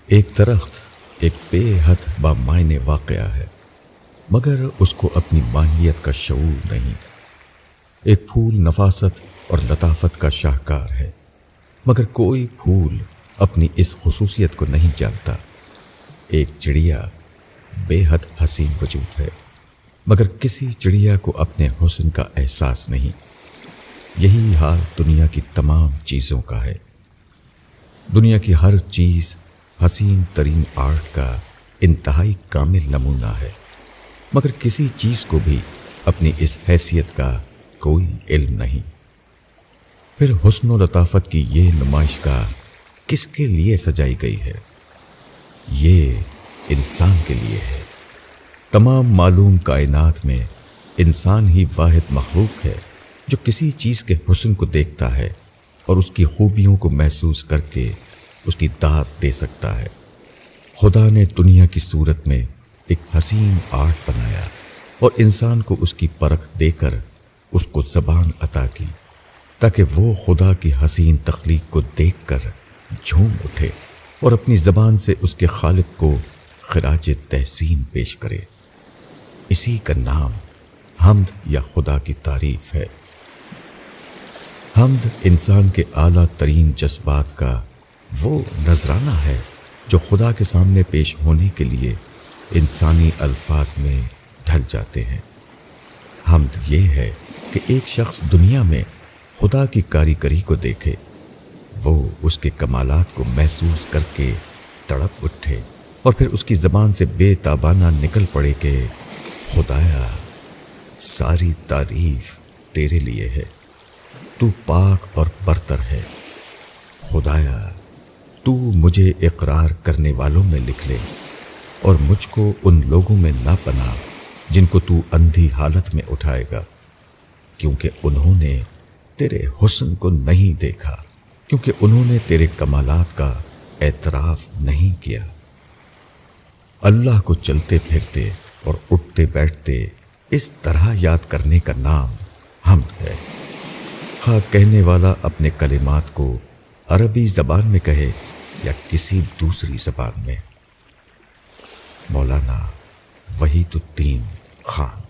ایک درخت ایک بے حد بامعنی واقعہ ہے، مگر اس کو اپنی ماہیت کا شعور نہیں۔ ایک پھول نفاست اور لطافت کا شاہکار ہے، مگر کوئی پھول اپنی اس خصوصیت کو نہیں جانتا۔ ایک چڑیا بے حد حسین وجود ہے، مگر کسی چڑیا کو اپنے حسن کا احساس نہیں۔ یہی حال دنیا کی تمام چیزوں کا ہے۔ دنیا کی ہر چیز حسین ترین آرٹ کا انتہائی کامل نمونہ ہے، مگر کسی چیز کو بھی اپنی اس حیثیت کا کوئی علم نہیں۔ پھر حسن و لطافت کی یہ نمائش کا کس کے لیے سجائی گئی ہے؟ یہ انسان کے لیے ہے۔ تمام معلوم کائنات میں انسان ہی واحد مخلوق ہے جو کسی چیز کے حسن کو دیکھتا ہے اور اس کی خوبیوں کو محسوس کر کے اس کی داد دے سکتا ہے۔ خدا نے دنیا کی صورت میں ایک حسین آرٹ بنایا اور انسان کو اس کی پرکھ دے کر اس کو زبان عطا کی، تاکہ وہ خدا کی حسین تخلیق کو دیکھ کر جھوم اٹھے اور اپنی زبان سے اس کے خالق کو خراج تحسین پیش کرے۔ اسی کا نام حمد یا خدا کی تعریف ہے۔ حمد انسان کے اعلیٰ ترین جذبات کا وہ نذرانہ ہے جو خدا کے سامنے پیش ہونے کے لیے انسانی الفاظ میں ڈھل جاتے ہیں۔ حمد یہ ہے کہ ایک شخص دنیا میں خدا کی کاریگری کو دیکھے، وہ اس کے کمالات کو محسوس کر کے تڑپ اٹھے اور پھر اس کی زبان سے بے تابانہ نکل پڑے کہ خدایا ساری تعریف تیرے لیے ہے، تو پاک اور برتر ہے۔ خدایا تو مجھے اقرار کرنے والوں میں لکھ لے اور مجھ کو ان لوگوں میں نہ پنا جن کو تو اندھی حالت میں اٹھائے گا، کیونکہ انہوں نے تیرے حسن کو نہیں دیکھا، کیونکہ انہوں نے تیرے کمالات کا اعتراف نہیں کیا۔ اللہ کو چلتے پھرتے اور اٹھتے بیٹھتے اس طرح یاد کرنے کا نام حمد ہے، خواہ کہنے والا اپنے کلمات کو عربی زبان میں کہے یا کسی دوسری زبان میں۔ مولانا وحید الدین خان۔